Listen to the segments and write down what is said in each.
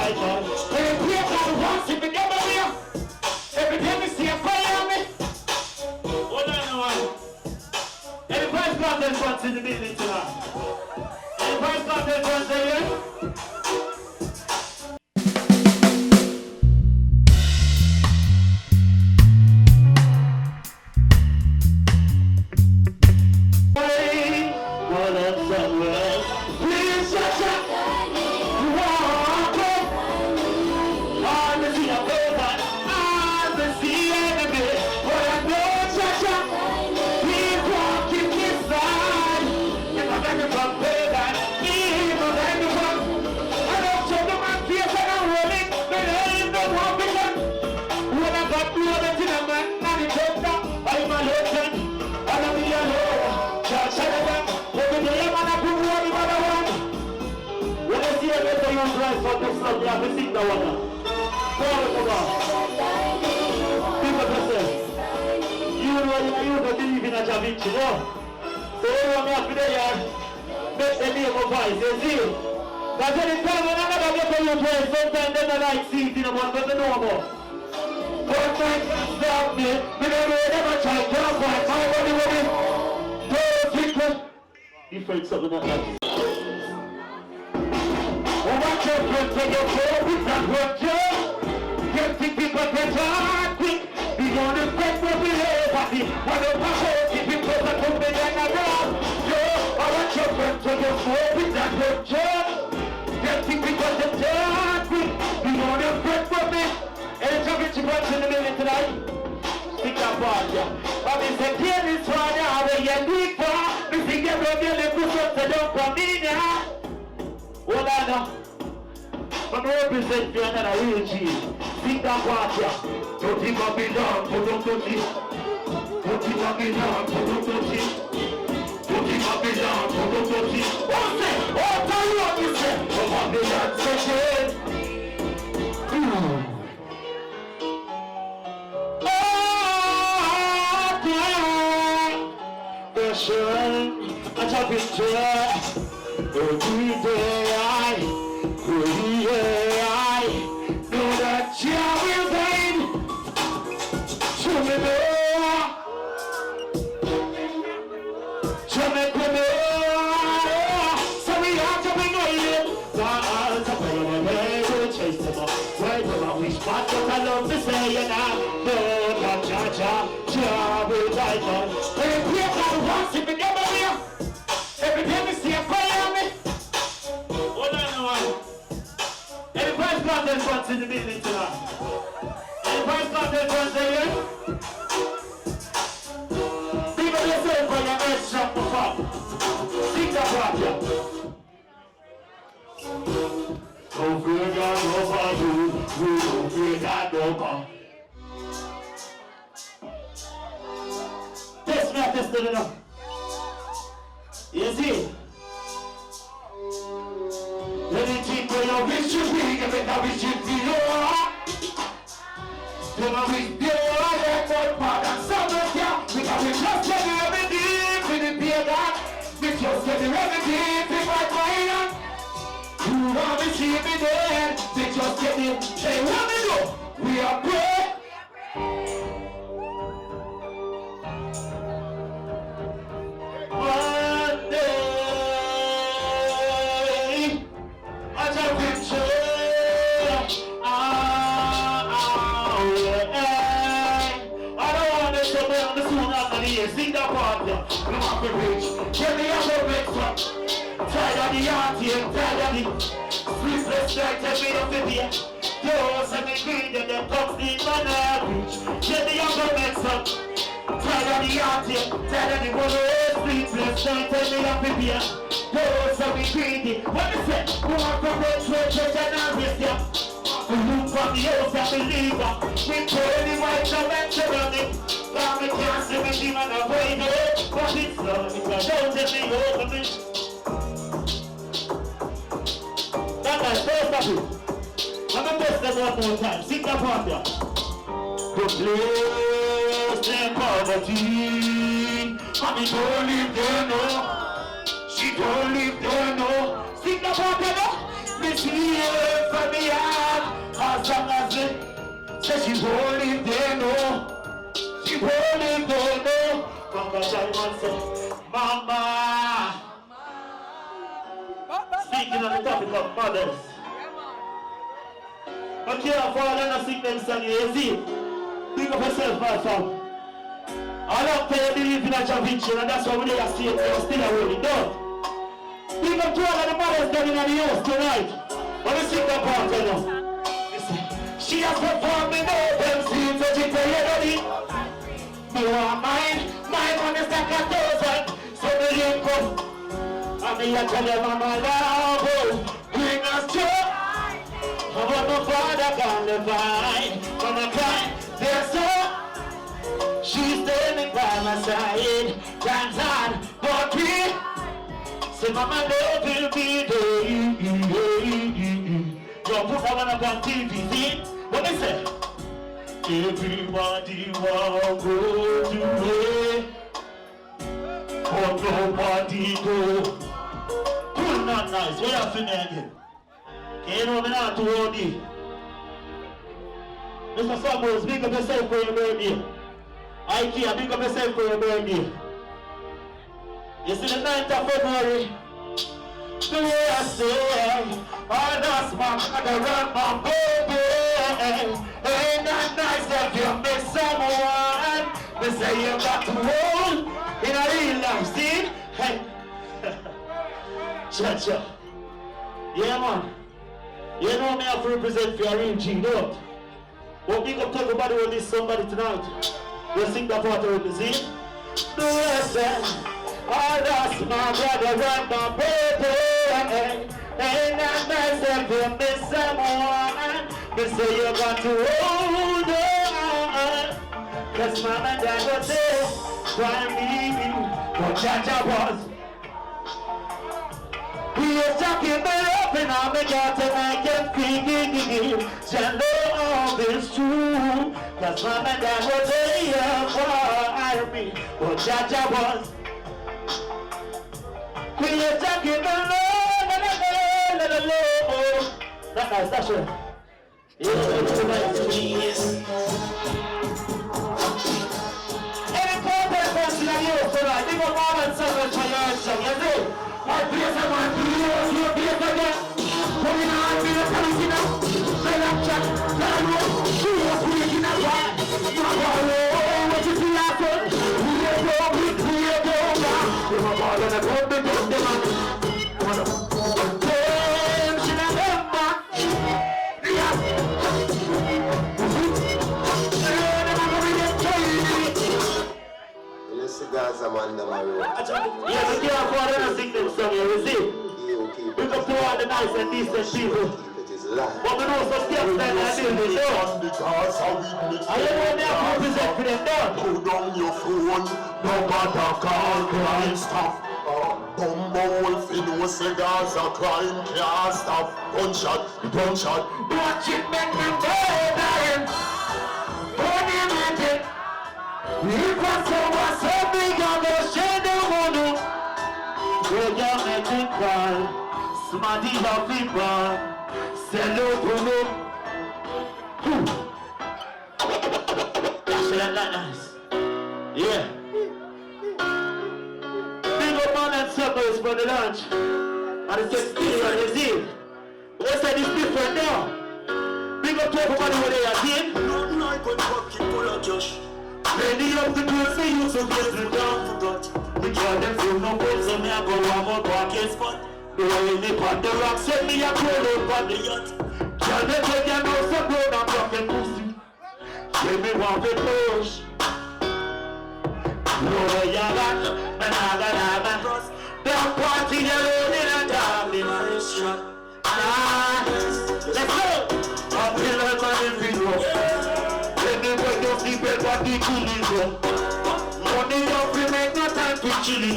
title. Every day God wants if you never hear. Every day we see a fire on me. Hold on, one. Any price contest wants in the building tonight. Any price contest wants here. You believe in a Javinci, no? So everyone has been there, make the name of voice, you see? Because anytime when another get to you play, sometimes they don't like seeing it, but they know more. One time can stop me, we never try to avoid my body with it. Don't think it. Different something like that. Watch your friends when you go, it's not what you can't think people can talk quick. We want to break what we have, but when the power keep it close to me and around. Yo, I want your friends when you go, it's not what you can't think people can talk quick. We want to break what we have. Any championship match in the building tonight? Stick that part, yeah. But we say, here is one, yeah, where you're weak for. We think everybody will push up, so don't come in, yeah. Hold on now. But I represent you another real G. Think that part, yeah. Don't think I'll be down, don't touch it. Don't think I'll be down, don't touch it. Don't think I'll be down, don't touch it. What's it? Oh, tell you what you say. Come on, be that session. I jump into every day I know that you will wait. Show me more. Show me more. So we have to bring it. God's a player, we'll chase them up. Wait till I wish, but I love to say it now. No, not cha-cha, will die down. Every day God wants if you never hear. Every day we see a fire on me. Hold on, one. Any price contest wants in the building tonight? Any price contest wants here? People listen for your next shot to fall. Think about it. Don't fear God over you. You don't fear God over. Test me at this thing enough. You see? Anything when I wish you be, give it I wish you be. Then I wish you are that one part and some of you. Because we just get the remedy for the beer that. We just get the remedy for my mind. You want to see me there. We just get it. Hey, what we do? We are brave. Sing that part, we want to reach. Get me out of it, tired of the RTM, tired of the sleepless night, and me up with you. Those and the green, and them comes in my reach. Get me out of it, tired of the RTM, tired of the one sleepless night, and me up with you. Those and the green, what is it? Who want to go to a church and harvest you? We look from the house and believe we turn the white and mental now we can't see me demon avoid it. But it's love, because don't let me open it. That's my first of it. I'm going to test them one more time. Sing that part there. The place in poverty. Mommy don't live there, no. She don't live there, no. Sing that part there, no. Me see her from the eye. diamond say, Mama. Speaking on the topic of mothers. But care for all and sick them son, you see. Think of yourself, my son. I don't tell you believe in a championship, and that's why we are still away. Don't. Think of two of the mothers coming on the house tonight. Let me sing that part, you know. She has performed in open scenes, so she tell you ready. You are mine, my money is like 1,000. So the link come. I mean, I tell you, Mama, love, bring us joy. I want my father can divine. When I cry, there's so. She's standing by my side. Dance on, but we. Say, Mama, love will be there. Don't put that one up on TV, see? What they say? Everybody want go to way, but nobody go. Cool, not nice. What you feeling again? You know me not too old. Mr. Summers, big up yourself for your birthday. IKEA, big up yourself for your birthday. You see the 9th of February? The way I say, oh, that's my mother and my baby. Ain't that nice if you miss someone? They say you got to hold in a real life, see? Hey. Cha-cha. Yeah, man. You know me have to represent for your real G, don't? But big up to everybody who needs somebody tonight. You sing that part with me, see? The way I say, oh, that's my brother and my baby. Ain't that nice if you miss someone? They say you got to hold on. Cause Mom and Dad were there, trying to leave you, but Jaja was. We are talking about up and I'm a got to make it feel. Jello, all this true. Cause Mom and Dad were there for me, but Jaja was. We are talking about that's right. Yes. Any corporate person in you tonight, they go on and sell it for your song, you see? My place of my videos, your place again. Coming on, be the police now. Say that chat, tell you, she was breaking up. What you see after? We are going back. We're going to go big up the man. Gaza man, the man. Yeah, we can't afford to sing them song, you see? We come to all the nice and decent people. But we know some steps that I do, they know. I don't want them to represent for them, though. Put down your phone, no matter call crime stuff. Bumble, you know, cigars are crime, can't stop. Gunshot. Watch it, make me burn. Burn him with it. If I saw what's so big, I'm gonna share the world. We're gonna make it cry. Smarty of people. Hello, hello. That's nice. Yeah. Big up man and suckers for the lunch. And it's just still on the zip. What's that is different now? Big up to everybody where they are here. Ready up the girls they used to get the down. We draw them from no boats and me I go warm up walking spot. The way they put the rock send me a cold up on the yacht. Tell them take your nose to blow down fucking pussy. Give me one big push. Blow your back, and I got the party alone in a darling restaurant. Let's go! Up in the morning video. Let me break your sleep and what the cooling go. Money up, we make no time to chill it.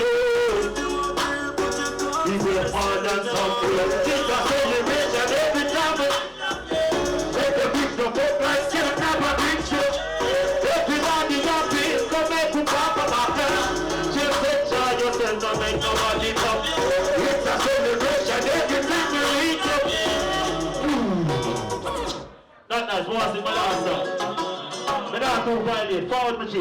We will more than something. Take a celebration every time. Take the big no boat like still never big show. Everybody happy, come make you pop up after. Just enjoy yourself, don't make nobody come. It's a celebration every time we reach up. Not nice, what's in my last song? I don't know why they forward my G.